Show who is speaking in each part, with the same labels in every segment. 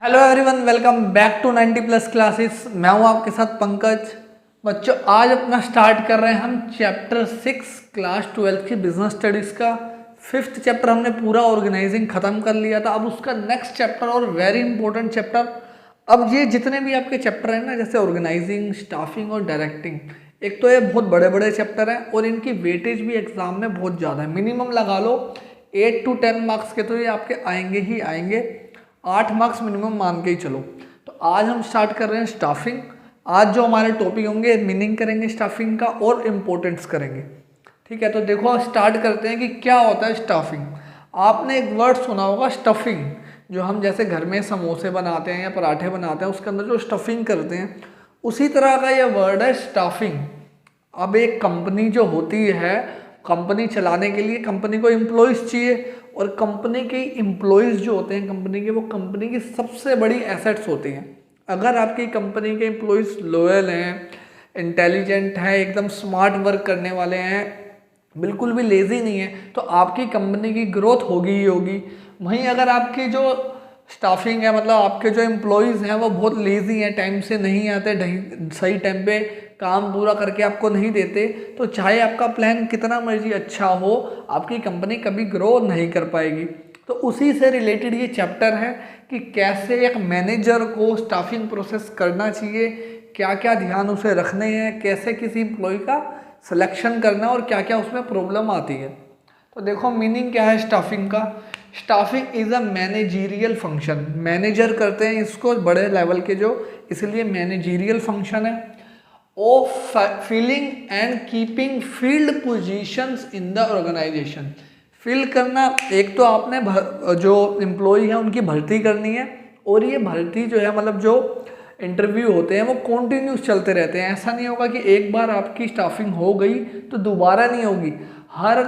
Speaker 1: Hello everyone, welcome back to 90 plus classes. मैं हूं आपके साथ पंकज। बच्चों, आज अपना स्टार्ट कर रहे हैं हम चैप्टर 6 क्लास 12 की बिजनेस स्टडीज़ का। 5th चैप्टर हमने पूरा ऑर्गेनाइजिंग ख़त्म कर लिया था। अब उसका नेक्स्ट चैप्टर और वेरी इंपॉर्टेंट चैप्टर, अब ये जितने भी आपके चैप्टर हैं ना, जैसे ऑर्गेनाइजिंग, स्टाफिंग और डायरेक्टिंग, एक तो ये बहुत बड़े बड़े चैप्टर हैं और इनकी वेटेज भी एग्जाम में बहुत ज़्यादा है। मिनिमम लगा लो 8 to 10 मार्क्स के तो ये आपके आएंगे ही आएंगे। 8 मार्क्स मिनिमम मान के ही चलो। तो आज हम स्टार्ट कर रहे हैं स्टाफिंग। आज जो हमारे टॉपिक होंगे, मीनिंग करेंगे स्टाफिंग का और इम्पोर्टेंस करेंगे। ठीक है, तो देखो स्टार्ट करते हैं कि क्या होता है स्टाफिंग। आपने एक वर्ड सुना होगा स्टफिंग, जो हम जैसे घर में समोसे बनाते हैं या पराठे बनाते हैं, उसके अंदर जो स्टफिंग करते हैं, उसी तरह का ये वर्ड है स्टाफिंग। अब एक कंपनी जो होती है, कंपनी चलाने के लिए कंपनी को एम्प्लॉयज़ चाहिए, और कंपनी के एम्प्लॉयज़ जो होते हैं कंपनी के, वो कंपनी की सबसे बड़ी एसेट्स होती हैं। अगर आपकी कंपनी के एम्प्लॉयज़ लॉयल हैं, इंटेलिजेंट हैं, एकदम स्मार्ट वर्क करने वाले हैं, बिल्कुल भी लेज़ी नहीं है, तो आपकी कंपनी की ग्रोथ होगी ही होगी। वहीं अगर आपकी जो स्टाफिंग है, मतलब आपके जो एम्प्लॉयज़ हैं, वो बहुत लेज़ी हैं, टाइम से नहीं आते, सही टाइम पे काम पूरा करके आपको नहीं देते, तो चाहे आपका प्लान कितना मर्जी अच्छा हो, आपकी कंपनी कभी ग्रो नहीं कर पाएगी। तो उसी से रिलेटेड ये चैप्टर है कि कैसे एक मैनेजर को स्टाफिंग प्रोसेस करना चाहिए, क्या क्या ध्यान उसे रखने हैं, कैसे किसी एम्प्लॉय का सिलेक्शन करना है और क्या क्या उसमें प्रॉब्लम आती है। तो देखो मीनिंग क्या है स्टाफिंग का। Staffing is a managerial function. Manager करते हैं इसको, बड़े लेवल के जो, इसलिए मैनेजीरियल फंक्शन है। Of filling and keeping filled positions in the organization. Fill करना, एक तो आपने जो एम्प्लॉय है उनकी भर्ती करनी है, और ये भर्ती जो है, मतलब जो इंटरव्यू होते हैं वो कॉन्टीन्यूस चलते रहते हैं। ऐसा नहीं होगा कि एक बार आपकी स्टाफिंग हो गई तो दोबारा नहीं होगी। हर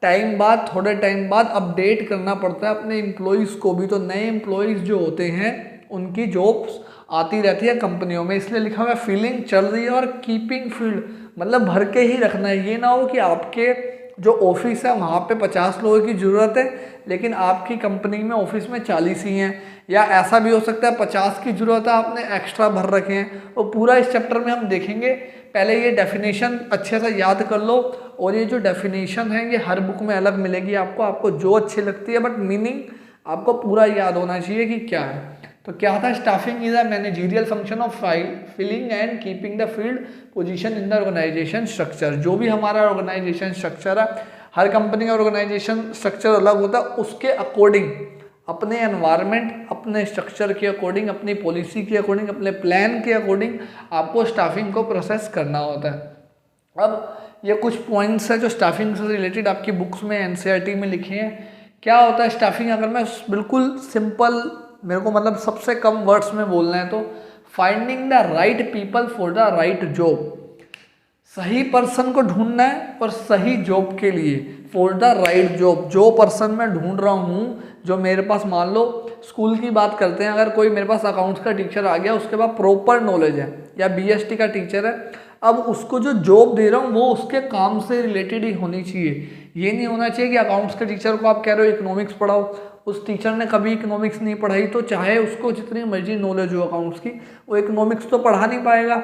Speaker 1: टाइम बाद, थोड़े टाइम बाद अपडेट करना पड़ता है अपने एम्प्लॉयज़ को भी। तो नए एम्प्लॉयज़ जो होते हैं उनकी जॉब्स आती रहती है कंपनियों में, इसलिए लिखा हुआ है फीलिंग चल रही है। और कीपिंग फील्ड मतलब भर के ही रखना है। ये ना हो कि आपके जो ऑफिस है वहाँ पे 50 लोगों की ज़रूरत है, लेकिन आपकी कंपनी में ऑफिस में 40 ही हैं। या ऐसा भी हो सकता है 50 की ज़रूरत है, आपने एक्स्ट्रा भर रखे हैं। और पूरा इस चैप्टर में हम देखेंगे। पहले ये डेफिनेशन अच्छे से याद कर लो, और ये जो डेफिनेशन है ये हर बुक में अलग मिलेगी आपको जो अच्छी लगती है, बट मीनिंग आपको पूरा याद होना चाहिए कि क्या है। तो क्या था, staffing is a managerial function of filling and keeping the filled position in the organization structure. जो भी हमारा ऑर्गेनाइजेशन स्ट्रक्चर है, हर कंपनी का ऑर्गेनाइजेशन स्ट्रक्चर अलग होता है, उसके अकॉर्डिंग, अपने एनवायरनमेंट, अपने स्ट्रक्चर के अकॉर्डिंग, अपनी पॉलिसी के अकॉर्डिंग, अपने प्लान के अकॉर्डिंग आपको स्टाफिंग को प्रोसेस करना होता है। अब ये कुछ पॉइंट्स है जो स्टाफिंग से रिलेटेड आपकी बुक्स में, एनसीईआरटी में लिखे हैं। क्या होता है स्टाफिंग, अगर मैं बिल्कुल सिंपल, मेरे को मतलब सबसे कम वर्ड्स में बोलना है, तो finding the right people for the right job. सही पर्सन को ढूंढना है और सही जॉब के लिए, फॉर द राइट जॉब। जो पर्सन मैं ढूंढ रहा हूँ, जो मेरे पास, मान लो स्कूल की बात करते हैं, अगर कोई मेरे पास अकाउंट्स का टीचर आ गया, उसके पास प्रॉपर नॉलेज है, या बीएसटी का टीचर है, अब उसको जो जॉब दे रहा हूँ वो उसके काम से रिलेटेड ही होनी चाहिए। ये नहीं होना चाहिए कि अकाउंट्स के टीचर को आप कह रहे हो इकोनॉमिक्स पढ़ाओ, उस टीचर ने कभी इकोनॉमिक्स नहीं पढ़ाई, तो चाहे उसको जितनी मर्जी नॉलेज हो अकाउंट्स की, वो इकोनॉमिक्स तो पढ़ा नहीं पाएगा।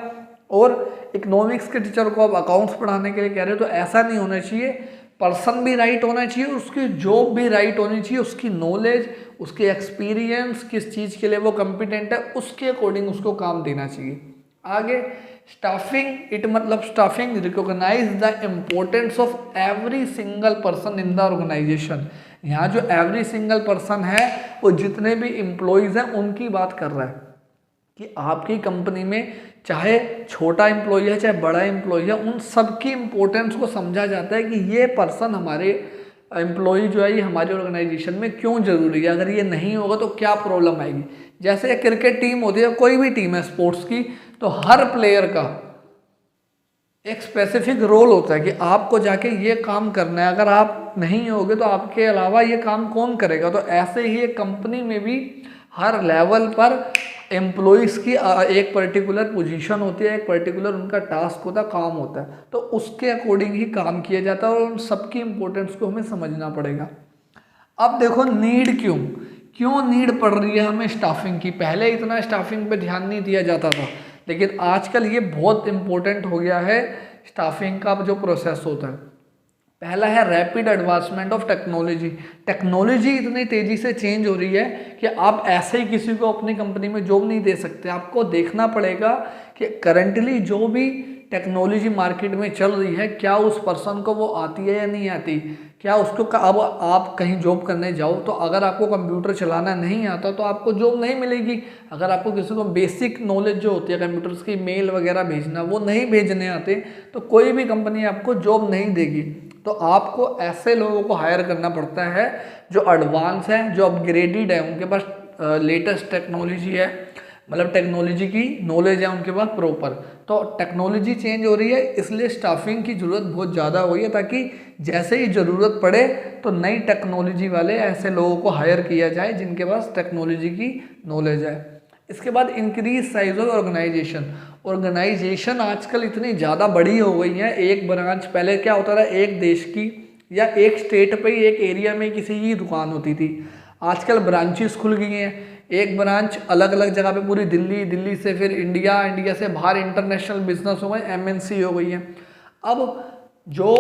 Speaker 1: और इकोनॉमिक्स के टीचर को आप अकाउंट्स पढ़ाने के लिए कह रहे हो, तो ऐसा नहीं होना चाहिए। पर्सन भी राइट होना चाहिए, उसकी जॉब भी राइट होनी चाहिए, उसकी नॉलेज, उसके एक्सपीरियंस, किस चीज़ के लिए वो कॉम्पिटेंट है, उसके अकॉर्डिंग उसको काम देना चाहिए। आगे स्टाफिंग, इट मतलब staffing recognize the importance of every single person in the organization. यहाँ जो एवरी सिंगल पर्सन है, वो जितने भी एम्प्लॉयज़ हैं उनकी बात कर रहा है कि आपकी कंपनी में चाहे छोटा एम्प्लॉय है चाहे बड़ा एम्प्लॉय है, उन सब की इम्पोर्टेंस को समझा जाता है कि ये पर्सन, हमारे एम्प्लॉय जो है, ये हमारी ऑर्गेनाइजेशन में क्यों ज़रूरी है, अगर ये नहीं होगा तो क्या प्रॉब्लम आएगी। जैसे क्रिकेट टीम होती है, कोई भी टीम है स्पोर्ट्स की, तो हर प्लेयर का एक स्पेसिफिक रोल होता है कि आपको जाके ये काम करना है, अगर आप नहीं होगे तो आपके अलावा ये काम कौन करेगा। तो ऐसे ही एक कंपनी में भी हर लेवल पर एम्प्लॉयज़ की एक पर्टिकुलर पोजीशन होती है, एक पर्टिकुलर उनका टास्क होता है, काम होता है, तो उसके अकॉर्डिंग ही काम किया जाता है, और उन सबकी इम्पोर्टेंस को हमें समझना पड़ेगा। अब देखो नीड क्यों, क्यों नीड पड़ रही है हमें स्टाफिंग की। पहले इतना स्टाफिंग पे ध्यान नहीं दिया जाता था, लेकिन आजकल ये बहुत इम्पोर्टेंट हो गया है स्टाफिंग का जो प्रोसेस होता है। पहला है rapid advancement of technology. Technology इतनी तेज़ी से चेंज हो रही है कि आप ऐसे ही किसी को अपनी कंपनी में जॉब नहीं दे सकते। आपको देखना पड़ेगा कि करंटली जो भी टेक्नोलॉजी मार्केट में चल रही है, क्या उस पर्सन को वो आती है या नहीं आती। क्या उसको अब आप कहीं जॉब करने जाओ तो अगर आपको कंप्यूटर चलाना नहीं आता तो आपको जॉब नहीं मिलेगी। अगर आपको किसी को बेसिक नॉलेज जो होती है कंप्यूटर्स की, मेल वगैरह भेजना, वो नहीं भेजने आते तो कोई भी कंपनी आपको जॉब नहीं देगी। तो आपको ऐसे लोगों को हायर करना पड़ता है जो एडवांस हैं, जो अपग्रेडेड है, उनके पास लेटेस्ट टेक्नोलॉजी है, मतलब टेक्नोलॉजी की नॉलेज है उनके पास प्रॉपर। तो टेक्नोलॉजी चेंज हो रही है, इसलिए स्टाफिंग की ज़रूरत बहुत ज़्यादा हो गई है, ताकि जैसे ही ज़रूरत पड़े तो नई टेक्नोलॉजी वाले ऐसे लोगों को हायर किया जाए जिनके पास टेक्नोलॉजी की नॉलेज है। इसके बाद इंक्रीज साइज ऑफ ऑर्गेनाइजेशन आजकल इतनी ज़्यादा बड़ी हो गई है। एक ब्रांच, पहले क्या होता था एक देश की या एक स्टेट पे ही, एक एरिया में किसी की दुकान होती थी। आजकल ब्रांचेस खुल गई हैं, एक ब्रांच अलग अलग जगह पे, पूरी दिल्ली, दिल्ली से फिर इंडिया, इंडिया से बाहर इंटरनेशनल बिजनेस हो गए, एमएनसी हो गई है। अब जो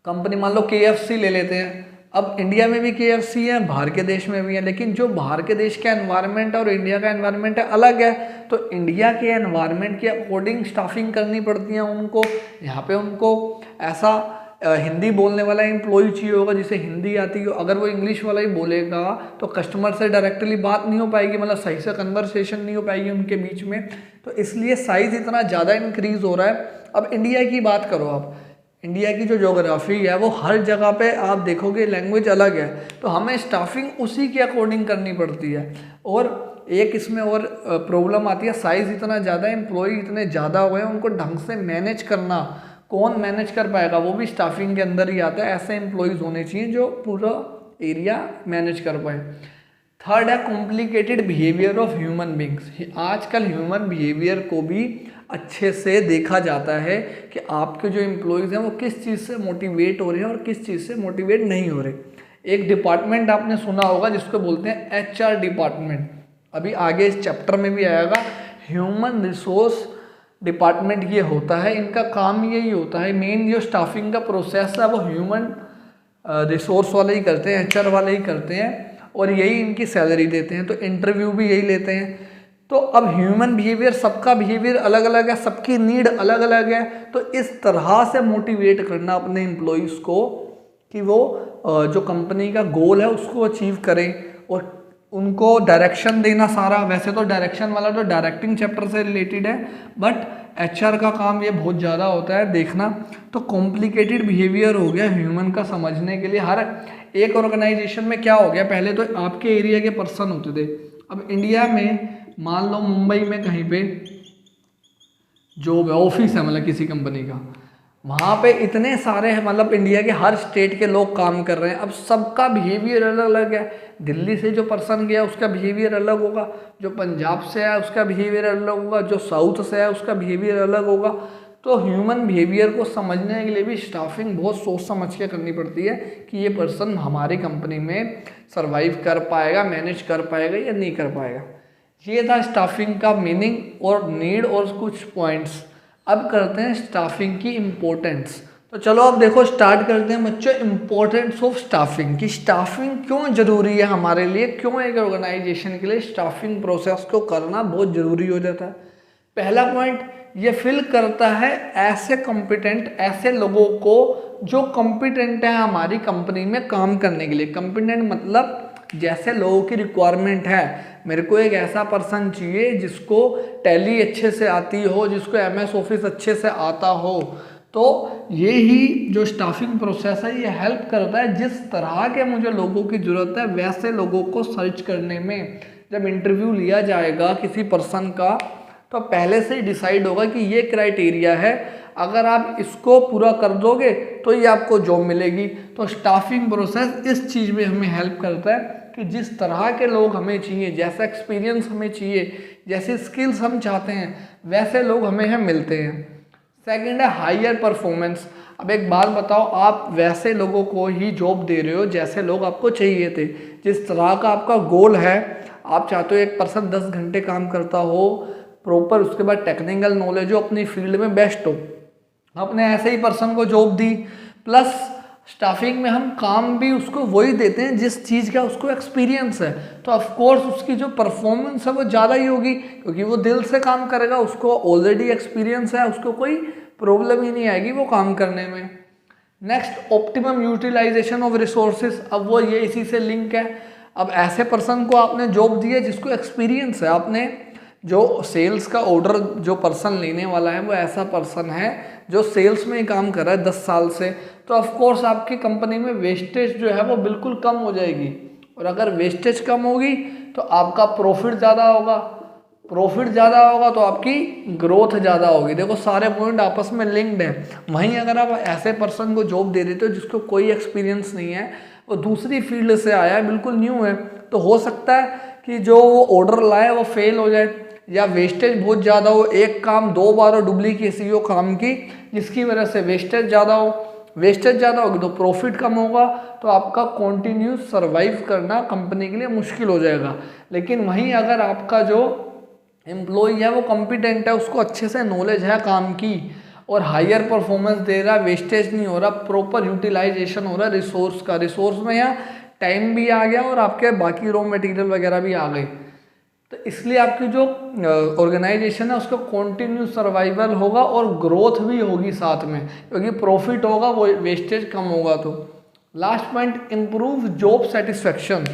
Speaker 1: कंपनी, मान लो KFC ले लेते हैं, अब इंडिया में भी KFC है, बाहर के देश में भी है, लेकिन जो बाहर के देश का एनवायरनमेंट और इंडिया का एनवायरनमेंट है अलग है। तो इंडिया के एनवायरनमेंट के अकॉर्डिंग स्टाफिंग करनी पड़ती है उनको। यहाँ पे उनको ऐसा हिंदी बोलने वाला एम्प्लॉय चाहिए होगा जिसे हिंदी आती हो। अगर वो इंग्लिश वाला ही बोलेगा तो कस्टमर से डायरेक्टली बात नहीं हो पाएगी, मतलब सही से कन्वर्सेशन नहीं हो पाएगी उनके बीच में। तो इसलिए साइज़ इतना ज़्यादा इंक्रीज़ हो रहा है। अब इंडिया की बात करो, आप इंडिया की जो ज्योग्राफी है वो हर जगह पे आप देखोगे लैंग्वेज अलग है, तो हमें स्टाफिंग उसी के अकॉर्डिंग करनी पड़ती है। और एक इसमें और प्रॉब्लम आती है, साइज़ इतना ज़्यादा, एम्प्लॉय इतने ज़्यादा हुए हैं, उनको ढंग से मैनेज करना कौन मैनेज कर पाएगा, वो भी स्टाफिंग के अंदर ही आता है। ऐसे एम्प्लॉयज़ होने चाहिए जो पूरा एरिया मैनेज कर पाए। थर्ड है complicated behaviour of human beings. आजकल ह्यूमन बिहेवियर को भी अच्छे से देखा जाता है कि आपके जो एम्प्लॉयज़ हैं वो किस चीज़ से मोटिवेट हो रहे हैं और किस चीज़ से मोटिवेट नहीं हो रहे। एक डिपार्टमेंट आपने सुना होगा जिसको बोलते हैं HR डिपार्टमेंट, अभी आगे इस चैप्टर में भी आएगा। ह्यूमन रिसोर्स डिपार्टमेंट ये होता है, इनका काम यही होता है, मेन जो स्टाफिंग का प्रोसेस है वो ह्यूमन रिसोर्स वाले ही करते हैं, HR वाले ही करते हैं, और यही इनकी सैलरी देते हैं। तो इंटरव्यू भी यही लेते हैं। तो अब ह्यूमन बिहेवियर, सबका बिहेवियर अलग अलग है, सबकी नीड अलग अलग है। तो इस तरह से मोटिवेट करना अपने एम्प्लॉयज़ को कि वो जो कंपनी का गोल है उसको अचीव करें, और उनको डायरेक्शन देना सारा। वैसे तो डायरेक्शन वाला तो डायरेक्टिंग चैप्टर से रिलेटेड है, बट HR का काम ये बहुत ज़्यादा होता है देखना। तो कॉम्प्लिकेटेड बिहेवियर हो गया ह्यूमन का समझने के लिए। हर एक ऑर्गेनाइजेशन में क्या हो गया, पहले तो आपके एरिया के पर्सन होते थे, अब इंडिया में मान लो मुंबई में कहीं पे जॉब है, ऑफिस है मतलब किसी कंपनी का, वहाँ पे इतने सारे हैं, मतलब इंडिया के हर स्टेट के लोग काम कर रहे हैं। अब सबका बिहेवियर अलग अलग है। दिल्ली से जो पर्सन गया उसका बिहेवियर अलग होगा, जो पंजाब से है उसका बिहेवियर अलग होगा, जो साउथ से है उसका बिहेवियर अलग होगा। तो ह्यूमन बिहेवियर को समझने के लिए भी स्टाफिंग बहुत सोच समझ के करनी पड़ती है कि ये पर्सन हमारी कंपनी में सर्वाइव कर पाएगा, मैनेज कर पाएगा या नहीं कर पाएगा। ये था स्टाफिंग का मीनिंग और नीड और कुछ पॉइंट्स। अब करते हैं स्टाफिंग की इम्पोर्टेंस। तो चलो अब देखो स्टार्ट करते हैं बच्चों इम्पोर्टेंस ऑफ स्टाफिंग की। स्टाफिंग क्यों ज़रूरी है हमारे लिए, क्यों एक ऑर्गेनाइजेशन के लिए स्टाफिंग प्रोसेस को करना बहुत ज़रूरी हो जाता है। पहला पॉइंट, ये फिल करता है ऐसे कॉम्पिटेंट, ऐसे लोगों को जो कॉम्पिटेंट है हमारी कंपनी में काम करने के लिए। कॉम्पिटेंट मतलब जैसे लोगों की रिक्वायरमेंट है, मेरे को एक ऐसा पर्सन चाहिए जिसको टैली अच्छे से आती हो, जिसको MS ऑफिस अच्छे से आता हो। तो ये ही जो स्टाफिंग प्रोसेस है ये हेल्प करता है, जिस तरह के मुझे लोगों की ज़रूरत है वैसे लोगों को सर्च करने में। जब इंटरव्यू लिया जाएगा किसी पर्सन का तो पहले से ही डिसाइड होगा कि ये क्राइटेरिया है, अगर आप इसको पूरा कर दोगे तो ये आपको जॉब मिलेगी। तो स्टाफिंग प्रोसेस इस चीज़ में हमें हेल्प करता है कि जिस तरह के लोग हमें चाहिए, जैसा एक्सपीरियंस हमें चाहिए, जैसे स्किल्स हम चाहते हैं, वैसे लोग हमें मिलते हैं। सेकंड है हायर परफॉर्मेंस। अब एक बात बताओ, आप वैसे लोगों को ही जॉब दे रहे हो जैसे लोग आपको चाहिए थे। जिस तरह का आपका गोल है, आप चाहते हो एक पर्सन 10 घंटे काम करता हो प्रॉपर, उसके बाद टेक्निकल नॉलेज हो, अपनी फील्ड में बेस्ट हो, आपने ऐसे ही पर्सन को जॉब दी। प्लस स्टाफिंग में हम काम भी उसको वही देते हैं जिस चीज़ का उसको एक्सपीरियंस है, तो ऑफ कोर्स उसकी जो परफॉर्मेंस है वो ज़्यादा ही होगी, क्योंकि वो दिल से काम करेगा, उसको ऑलरेडी एक्सपीरियंस है, उसको कोई प्रॉब्लम ही नहीं आएगी वो काम करने में। Next, optimum utilization of resources. अब वो ये इसी से लिंक है। अब ऐसे पर्सन को आपने जॉब दी है जिसको एक्सपीरियंस है, आपने जो सेल्स का ऑर्डर जो पर्सन लेने वाला है वो ऐसा पर्सन है जो सेल्स में ही काम कर रहा है 10 साल से, तो ऑफ कोर्स आपकी कंपनी में वेस्टेज जो है वो बिल्कुल कम हो जाएगी। और अगर वेस्टेज कम होगी तो आपका प्रॉफिट ज़्यादा होगा, प्रॉफिट ज़्यादा होगा तो आपकी ग्रोथ ज़्यादा होगी। देखो सारे पॉइंट आपस में लिंक्ड हैं। वहीं अगर आप ऐसे पर्सन को जॉब दे देते हो जिसको कोई एक्सपीरियंस नहीं है, वो दूसरी फील्ड से आया है, बिल्कुल न्यू है, तो हो सकता है कि जो वो ऑर्डर लाए वो फेल हो जाए, या वेस्टेज बहुत ज़्यादा हो, एक काम 2 बार हो डुप्लीकेसी हो काम की, जिसकी वजह से वेस्टेज ज़्यादा हो। वेस्टेज ज़्यादा होगी तो प्रॉफिट कम होगा, तो आपका कॉन्टिन्यूस सर्वाइव करना कंपनी के लिए मुश्किल हो जाएगा। लेकिन वहीं अगर आपका जो एम्प्लॉय है वो कॉम्पिटेंट है, उसको अच्छे से नॉलेज है काम की और हायर परफॉर्मेंस दे रहा है, वेस्टेज नहीं हो रहा, प्रॉपर यूटिलाइजेशन हो रहा है रिसोर्स का, रिसोर्स में यहाँ टाइम भी आ गया और आपके बाकी रॉ मटेरियल वगैरह भी आ गए, तो इसलिए आपकी जो ऑर्गेनाइजेशन है उसका कॉन्टिन्यू सर्वाइवल होगा और ग्रोथ भी होगी साथ में, क्योंकि प्रॉफिट होगा, वो वेस्टेज कम होगा। तो last point, improve job satisfaction.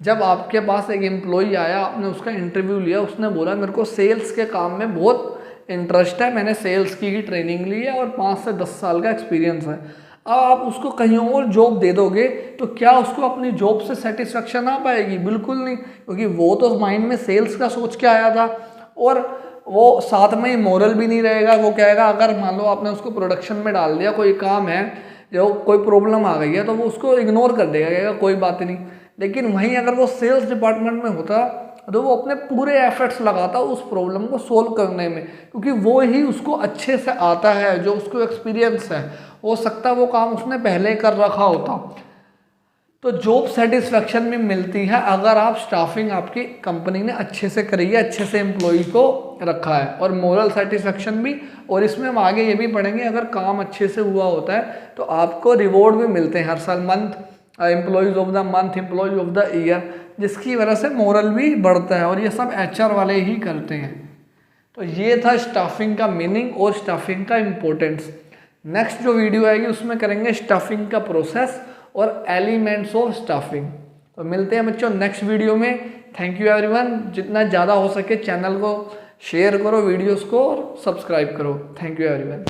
Speaker 1: जब आपके पास एक एम्प्लॉय आया, आपने उसका इंटरव्यू लिया, उसने बोला मेरे को सेल्स के काम में बहुत इंटरेस्ट है, मैंने सेल्स की ट्रेनिंग ली है और 5 से 10 साल का एक्सपीरियंस है। अब आप उसको कहीं और जॉब दे दोगे तो क्या उसको अपनी जॉब से सेटिस्फेक्शन आ पाएगी? बिल्कुल नहीं, क्योंकि वो तो माइंड में सेल्स का सोच के आया था और वो साथ में ही मोरल भी नहीं रहेगा। वो कहेगा, अगर मान लो आपने उसको प्रोडक्शन में डाल दिया, कोई काम है जो कोई प्रॉब्लम आ गई है, तो वो उसको इग्नोर कर देगा, कहेगा कोई बात नहीं। लेकिन वहीं अगर वो सेल्स डिपार्टमेंट में होता तो वो अपने पूरे एफर्ट्स लगाता उस प्रॉब्लम को सोल्व करने में, क्योंकि वो ही उसको अच्छे से आता है, जो उसको एक्सपीरियंस है। हो सकता है वो काम उसने पहले कर रखा होता। तो जॉब सेटिस्फेक्शन में मिलती है अगर आप स्टाफिंग आपकी कंपनी ने अच्छे से करी है, अच्छे से एम्प्लॉय को रखा है, और मोरल सेटिस्फेक्शन भी। और इसमें हम आगे ये भी पढ़ेंगे, अगर काम अच्छे से हुआ होता है तो आपको रिवॉर्ड भी मिलते हैं हर साल, month employees of the month, employee of the year, जिसकी वजह से मोरल भी बढ़ता है, और ये सब एचआर वाले ही करते हैं। तो ये था स्टाफिंग का मीनिंग और स्टाफिंग का इम्पोर्टेंस। नेक्स्ट जो वीडियो आएगी उसमें करेंगे स्टाफिंग का प्रोसेस और एलिमेंट्स ऑफ स्टाफिंग। तो मिलते हैं बच्चों नेक्स्ट वीडियो में। Thank you everyone. जितना ज़्यादा हो सके चैनल को शेयर करो, वीडियोस को, और सब्सक्राइब करो। Thank you everyone.